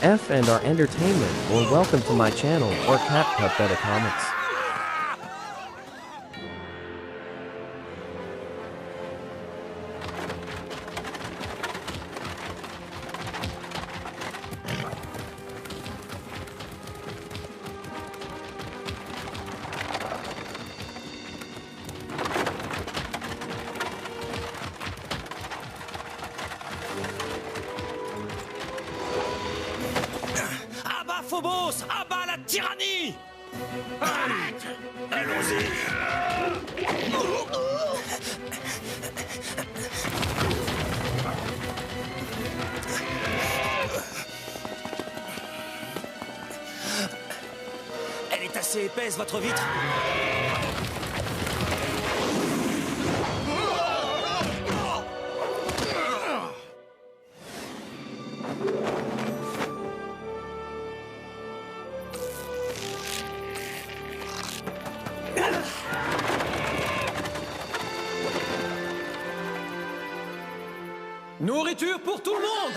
F and our entertainment, or welcome to my channel, or CapCut Beta Comics. Abat Phobos! Abat la tyrannie! Allons-y. Elle est assez épaisse, votre vitre. Nourriture pour tout le monde!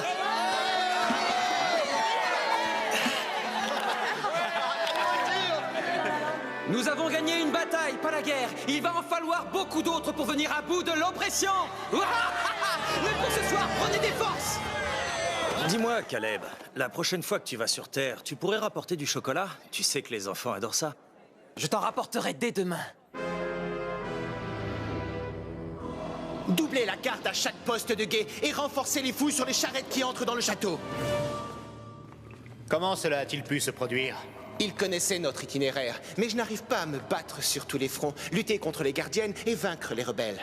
Nous avons gagné une bataille, pas la guerre. Il va en falloir beaucoup d'autres pour venir à bout de l'oppression. Mais pour ce soir, prenez des forces! Dis-moi, Caleb, la prochaine fois que tu vas sur Terre, tu pourrais rapporter du chocolat? Tu sais que les enfants adorent ça. Je t'en rapporterai dès demain. Doublez la garde à chaque poste de guet et renforcez les fouilles sur les charrettes qui entrent dans le château. Comment cela a-t-il pu se produire? Ils connaissaient notre itinéraire, mais je n'arrive pas à me battre sur tous les fronts, lutter contre les gardiennes et vaincre les rebelles.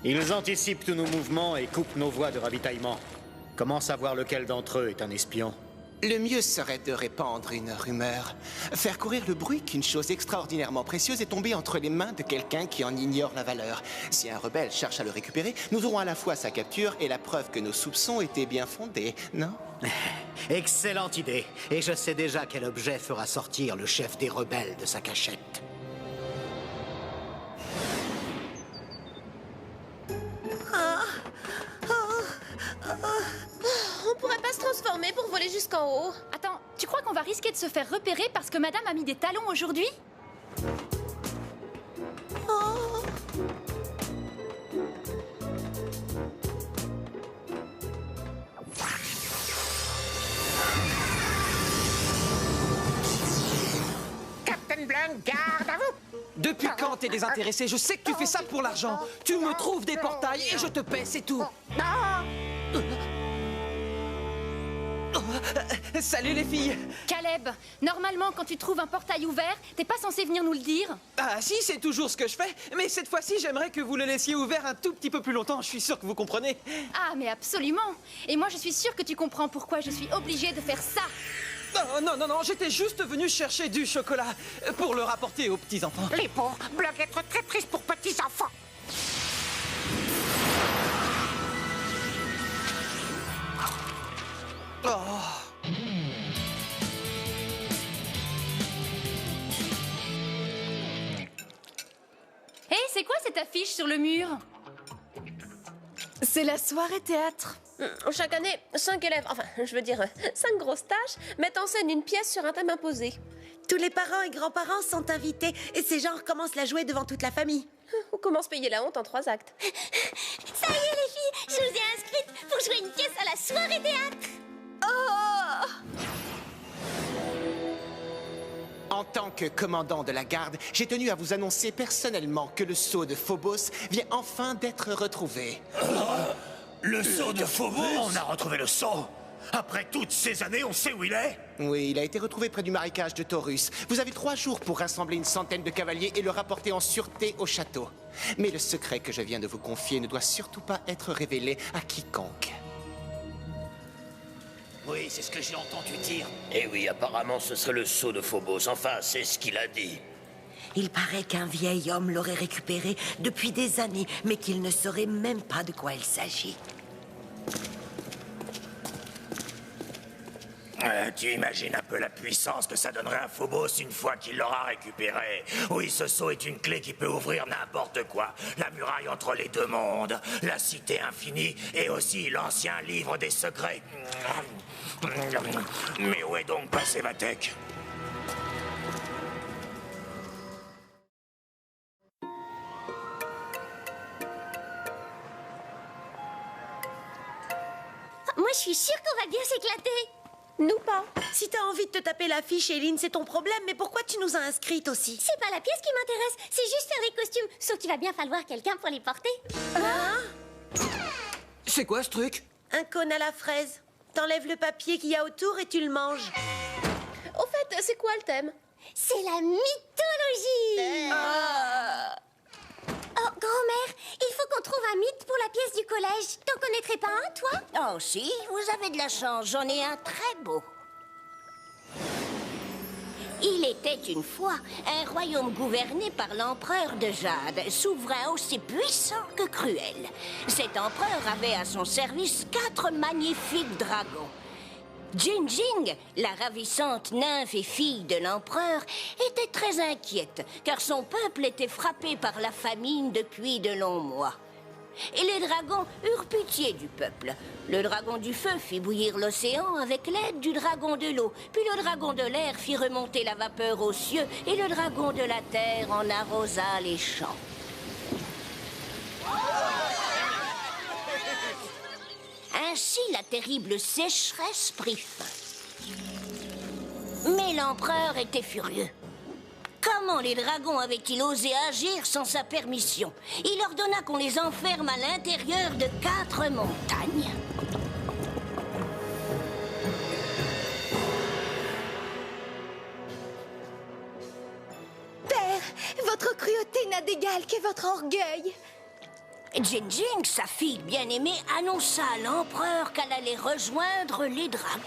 Ils anticipent tous nos mouvements et coupent nos voies de ravitaillement. Comment savoir lequel d'entre eux est un espion? Le mieux serait de répandre une rumeur. Faire courir le bruit qu'une chose extraordinairement précieuse est tombée entre les mains de quelqu'un qui en ignore la valeur. Si un rebelle cherche à le récupérer, nous aurons à la fois sa capture et la preuve que nos soupçons étaient bien fondés, non? Excellente idée. Et je sais déjà quel objet fera sortir le chef des rebelles de sa cachette. On pourrait pas se transformer pour voler jusqu'en haut. Attends, tu crois qu'on va risquer de se faire repérer parce que madame a mis des talons aujourd'hui? Captain Blanc, garde à vous! Depuis quand t'es désintéressé? Je sais que tu fais ça pour l'argent. Tu me trouves des portails et je te paie, c'est tout. Salut les filles. Caleb, normalement quand tu trouves un portail ouvert, t'es pas censé venir nous le dire? Ah si, c'est toujours ce que je fais. Mais cette fois-ci, j'aimerais que vous le laissiez ouvert un tout petit peu plus longtemps. Je suis sûr que vous comprenez. Ah mais absolument. Et moi je suis sûre que tu comprends pourquoi je suis obligée de faire ça. Non, non, non, non, j'étais juste venu chercher du chocolat pour le rapporter aux petits-enfants. Les pauvres, Blanc être très triste pour petits enfants. Oh. Hé, c'est quoi cette affiche sur le mur? C'est la soirée théâtre. Chaque année, 5 élèves, enfin, je veux dire, 5 grosses tâches, mettent en scène une pièce sur un thème imposé. Tous les parents et grands-parents sont invités et ces gens recommencent la jouer devant toute la famille. On commence à payer la honte en 3 actes. Ça y est les filles, je vous ai inscrites pour jouer une pièce à la soirée théâtre. Oh! En tant que commandant de la garde, j'ai tenu à vous annoncer personnellement que le sceau de Phobos vient enfin d'être retrouvé. Le sceau de Phobos. On a retrouvé le sceau. Après toutes ces années, on sait où il est. Oui, il a été retrouvé près du marécage de Taurus. Vous avez 3 jours pour rassembler une centaine de cavaliers et le rapporter en sûreté au château. Mais le secret que je viens de vous confier ne doit surtout pas être révélé à quiconque. Oui, c'est ce que j'ai entendu dire. Eh oui, apparemment, ce serait le sceau de Phobos. Enfin, c'est ce qu'il a dit. Il paraît qu'un vieil homme l'aurait récupéré depuis des années, mais qu'il ne saurait même pas de quoi il s'agit. Tu imagines un peu la puissance que ça donnerait à Phobos une fois qu'il l'aura récupéré. Oui, ce sceau est une clé qui peut ouvrir n'importe quoi. La muraille entre les deux mondes, la cité infinie et aussi l'ancien livre des secrets. Mais où est donc passé Vatek? Moi, je suis sûre qu'on va bien s'éclater. Nous pas. Si t'as envie de te taper l'affiche, Eileen, c'est ton problème, mais pourquoi tu nous as inscrites aussi? C'est pas la pièce qui m'intéresse, c'est juste faire des costumes. Sauf qu'il va bien falloir quelqu'un pour les porter. C'est quoi ce truc? Un cône à la fraise. T'enlèves le papier qu'il y a autour et tu le manges. Au fait, c'est quoi le thème? C'est la mythologie. Oh, grand-mère, il faut qu'on trouve un mythe pour la pièce du collège. T'en connaîtrais pas un, toi? Oh si, vous avez de la chance, j'en ai un très beau. Il était une fois un royaume gouverné par l'empereur de Jade, souverain aussi puissant que cruel. Cet empereur avait à son service 4 magnifiques dragons. Jinjing, la ravissante nymphe et fille de l'empereur, était très inquiète, car son peuple était frappé par la famine depuis de longs mois. Et les dragons eurent pitié du peuple. Le dragon du feu fit bouillir l'océan avec l'aide du dragon de l'eau, puis le dragon de l'air fit remonter la vapeur aux cieux, et le dragon de la terre en arrosa les champs. Ainsi, la terrible sécheresse prit fin. Mais l'empereur était furieux. Comment les dragons avaient-ils osé agir sans sa permission? Il ordonna qu'on les enferme à l'intérieur de 4 montagnes. Père, votre cruauté n'a d'égal que votre orgueil. Jinjing, sa fille bien-aimée, annonça à l'empereur qu'elle allait rejoindre les dragons.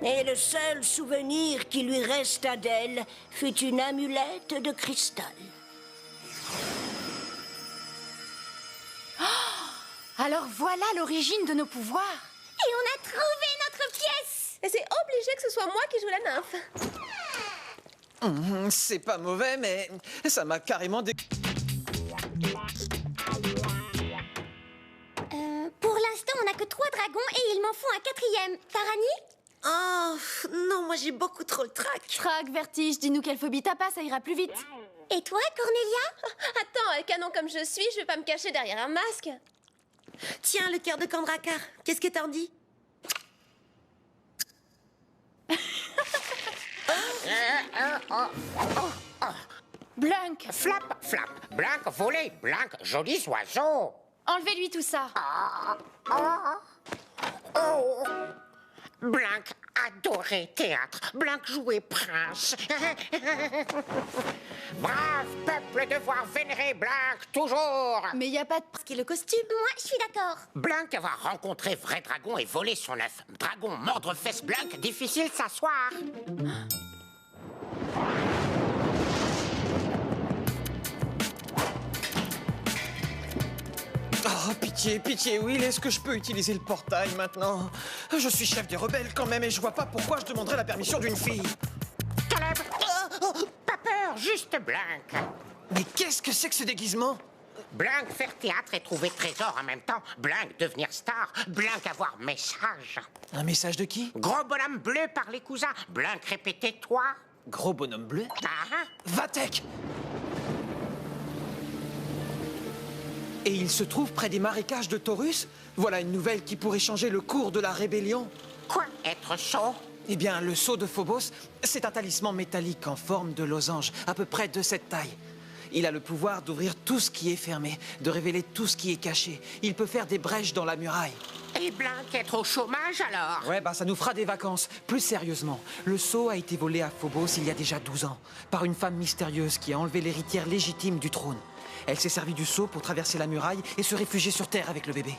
Et le seul souvenir qui lui resta d'elle fut une amulette de cristal. Alors voilà l'origine de nos pouvoirs. Et on a trouvé notre pièce. Et c'est obligé que ce soit moi qui joue la nymphe. C'est pas mauvais, mais ça m'a carrément Pour l'instant, on n'a que 3 dragons et il m'en faut un 4e. Tarani? Oh, non, moi j'ai beaucoup trop le trac. Trac, vertige, dis-nous quelle phobie t'as pas, ça ira plus vite. Et toi, Cornelia? Attends, canon comme je suis, je vais pas me cacher derrière un masque. Tiens, le cœur de Kandrakar, qu'est-ce que t'en dis? Blunk, Flap, flap, Blanc, volé, Blanc, jolis oiseaux. enlevez-lui tout ça. Oh. Blanc adorait théâtre, Blanc jouait prince. Brave peuple, devoir vénérer Blanc toujours. Mais y a pas de... Parce qu'il est le costume. Moi, je suis d'accord. Blanc avoir rencontré vrai dragon et volé son œuf. Dragon mordre fesse Blanc, difficile s'asseoir. Oh, pitié, pitié, Will, est-ce que je peux utiliser le portail maintenant? Je suis chef des rebelles quand même et je vois pas pourquoi je demanderais la permission d'une fille. Caleb, pas peur, juste Blanc. Mais qu'est-ce que c'est que ce déguisement? Blanc faire théâtre et trouver trésor en même temps. Blanc devenir star. Blanc avoir message. Un message de qui? Gros bonhomme bleu par les cousins. Blanc répétez toi. Gros bonhomme bleu? Ah, Vatek! Et il se trouve près des marécages de Taurus? Voilà une nouvelle qui pourrait changer le cours de la rébellion. quoi, être chaud? Eh bien, le sceau de Phobos, c'est un talisman métallique en forme de losange, à peu près de cette taille. Il a le pouvoir d'ouvrir tout ce qui est fermé, de révéler tout ce qui est caché. Il peut faire des brèches dans la muraille. Et Blanc être au chômage alors? Ouais, ça nous fera des vacances. Plus sérieusement, le sceau a été volé à Phobos il y a déjà 12 ans, par une femme mystérieuse qui a enlevé l'héritière légitime du trône. Elle s'est servie du sceau pour traverser la muraille et se réfugier sur Terre avec le bébé.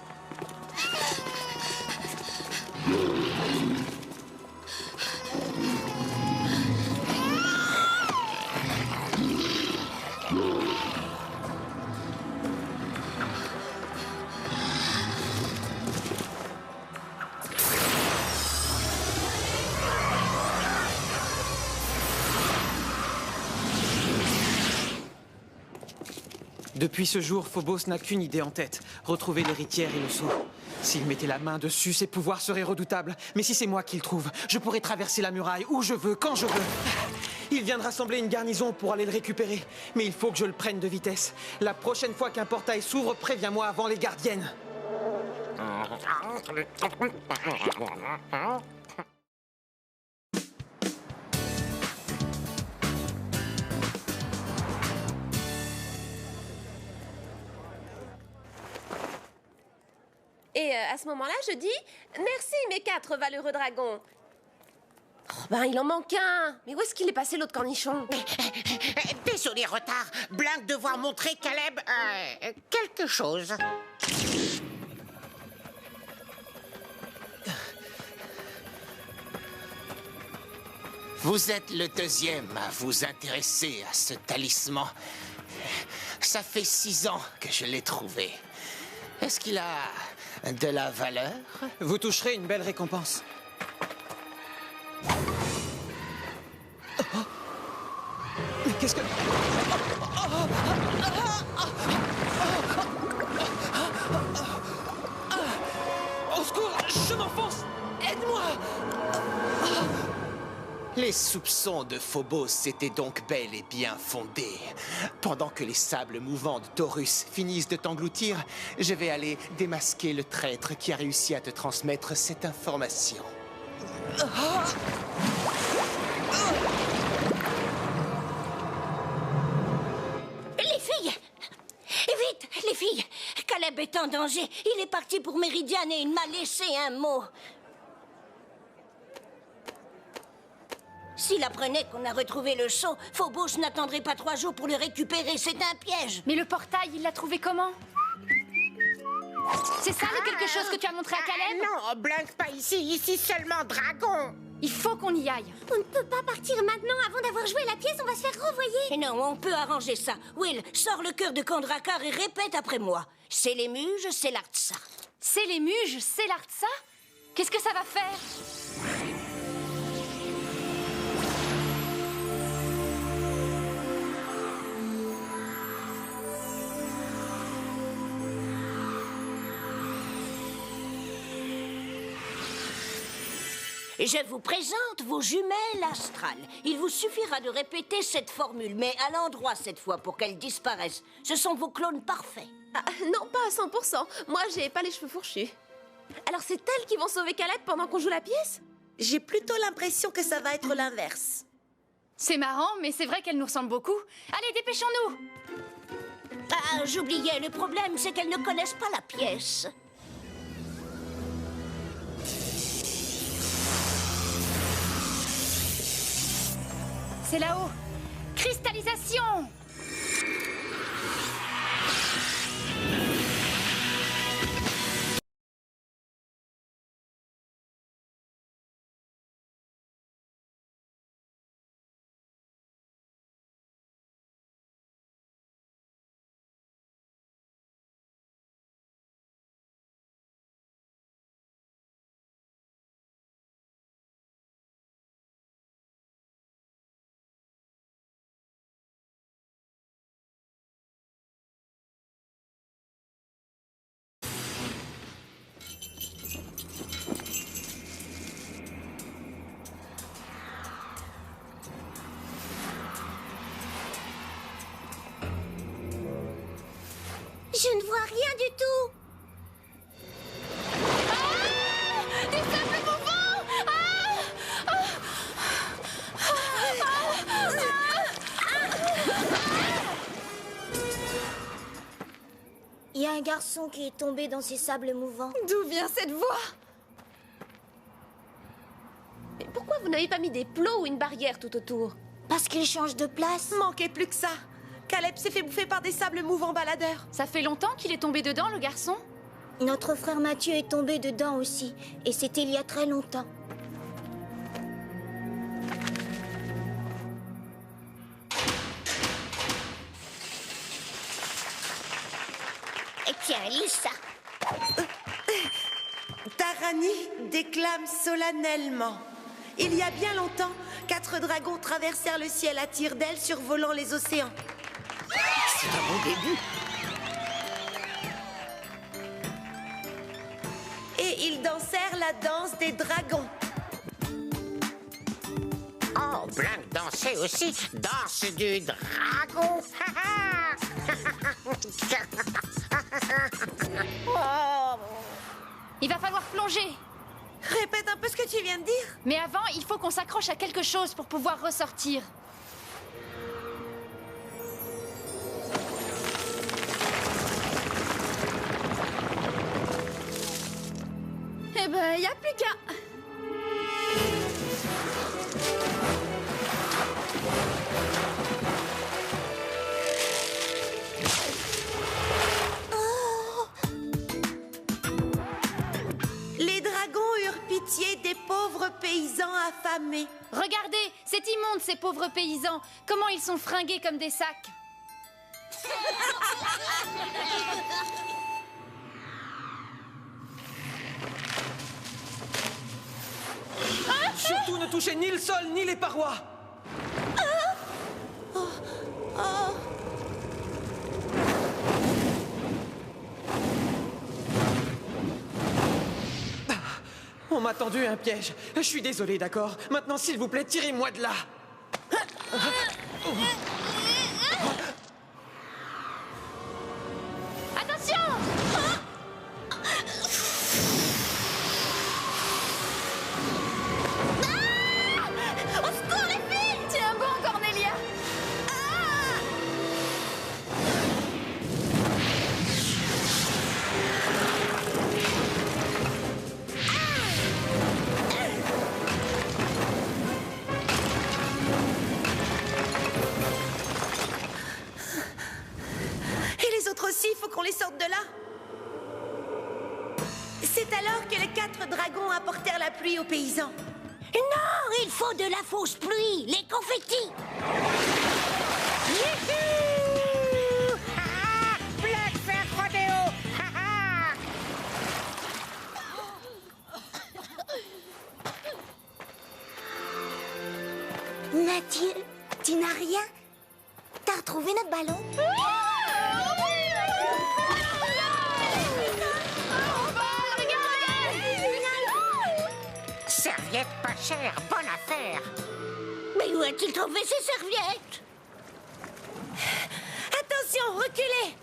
Depuis ce jour, Phobos n'a qu'une idée en tête, retrouver l'héritière et le sceau. S'il mettait la main dessus, ses pouvoirs seraient redoutables. Mais si c'est moi qui le trouve, je pourrais traverser la muraille où je veux, quand je veux. Il vient de rassembler une garnison pour aller le récupérer. Mais il faut que je le prenne de vitesse. La prochaine fois qu'un portail s'ouvre, préviens-moi avant les gardiennes. Et à ce moment-là, je dis « Merci, mes 4 valeureux dragons !» Oh ben, il en manque un. Mais où est-ce qu'il est passé, l'autre cornichon? Désolé, retard. Blanc devoir montrer Caleb quelque chose. Vous êtes le deuxième à vous intéresser à ce talisman. Ça fait 6 ans que je l'ai trouvé. Est-ce qu'il a de la valeur? Vous toucherez une belle récompense. Mais qu'est-ce que... Au secours, je m'enfonce! Aide-moi! Les soupçons de Phobos étaient donc bel et bien fondés. Pendant que les sables mouvants de Taurus finissent de t'engloutir, je vais aller démasquer le traître qui a réussi à te transmettre cette information. Les filles! Vite, les filles! Caleb est en danger. Il est parti pour Méridiane et il m'a laissé un mot. S'il apprenait qu'on a retrouvé le sceau, Phobos n'attendrait pas 3 jours pour le récupérer. C'est un piège. Mais le portail, il l'a trouvé comment? C'est ça le quelque chose que tu as montré à Caleb? Non, Blanc, pas ici. Ici seulement Dragon. Il faut qu'on y aille. On ne peut pas partir maintenant avant d'avoir joué la pièce, on va se faire renvoyer. Et non, on peut arranger ça. Will, sors le cœur de Kandrakar et répète après moi. C'est les muges, c'est l'Artsa. C'est les muges, c'est l'Artsa? Qu'est-ce que ça va faire? Je vous présente vos jumelles astrales. Il vous suffira de répéter cette formule, mais à l'endroit cette fois pour qu'elles disparaissent. Ce sont vos clones parfaits. Ah, non, pas à 100%. Moi, j'ai pas les cheveux fourchus. Alors c'est elles qui vont sauver Caleb pendant qu'on joue la pièce? J'ai plutôt l'impression que ça va être l'inverse. C'est marrant, mais c'est vrai qu'elle nous ressemble beaucoup. Allez, dépêchons-nous! Ah, j'oubliais, le problème, c'est qu'elles ne connaissent pas la pièce. C'est là-haut. Cristallisation! Je ne vois rien du tout. Ah! Des sables mouvants! Il y a un garçon qui est tombé dans ces sables mouvants. D'où vient cette voix? Mais pourquoi vous n'avez pas mis des plots ou une barrière tout autour? Parce qu'il change de place. Manquait plus que ça. Caleb s'est fait bouffer par des sables mouvants baladeurs. Ça fait longtemps qu'il est tombé dedans, le garçon? Notre frère Mathieu est tombé dedans aussi. Et c'était il y a très longtemps. Et tiens, lis ça. Tarani déclame solennellement. Il y a bien longtemps, 4 dragons traversèrent le ciel à tire d'aile survolant les océans. C'est un bon début. ils dansèrent la danse des dragons. Oh, Blanc dansait aussi. Danse du dragon. Il va falloir plonger. Répète un peu ce que tu viens de dire. Mais avant, il faut qu'on s'accroche à quelque chose pour pouvoir ressortir. Eh ben, y a plus qu'à... Les dragons eurent pitié des pauvres paysans affamés. Regardez, c'est immonde ces pauvres paysans. Comment ils sont fringués comme des sacs. Surtout ne touchez ni le sol ni les parois. On m'a tendu un piège. Je suis désolé, d'accord? Maintenant, s'il vous plaît, tirez-moi de là. Attention! Au secours, les filles! Tiens bon, Cornelia! Et les autres aussi, faut qu'on les sorte de là. C'est alors que les 4 dragons apportèrent la pluie aux paysans. Non, il faut de la fausse pluie, les confettis. Youhou! Blanc fait un rodéo. Mathieu, tu n'as rien? T'as retrouvé notre ballon? Serviette pas chère, bonne affaire. Mais où a-t-il trouvé ces serviettes? Attention, reculez!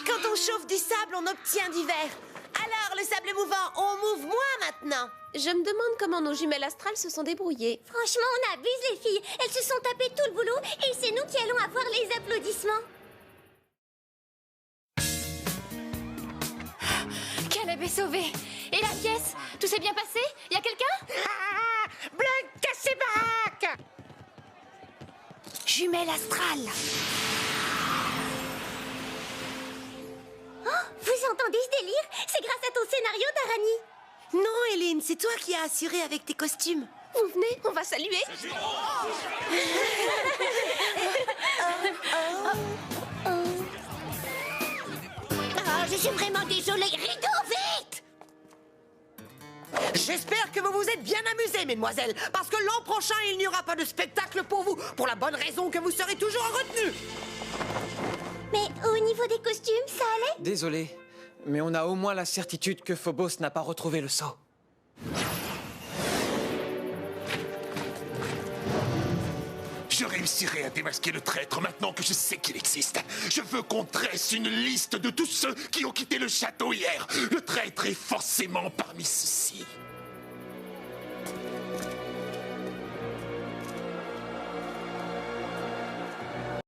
Quand on chauffe du sable, on obtient du verre. Alors, le sable mouvant, on mouve moins maintenant. Je me demande comment nos jumelles astrales se sont débrouillées. Franchement, on abuse, les filles. Elles se sont tapées tout le boulot et c'est nous qui allons avoir les applaudissements. Caleb est sauvé. Et la pièce? Tout s'est bien passé? Y a quelqu'un? Blanc casse ses baraques. Jumelle astrale. Oh, vous entendez ce délire? C'est grâce à ton scénario, Darani. Non, Hélène, c'est toi qui as assuré avec tes costumes. Vous venez, on va saluer. Ah, je suis vraiment désolée. Rideau, vite! J'espère que vous vous êtes bien amusés, mesdemoiselles, parce que l'an prochain, il n'y aura pas de spectacle pour vous, pour la bonne raison que vous serez toujours en retenue. Mais au niveau des costumes, ça allait? Désolé, mais on a au moins la certitude que Phobos n'a pas retrouvé le sceau. Je réussirai à démasquer le traître maintenant que je sais qu'il existe. Je veux qu'on dresse une liste de tous ceux qui ont quitté le château hier. Le traître est forcément parmi ceux-ci.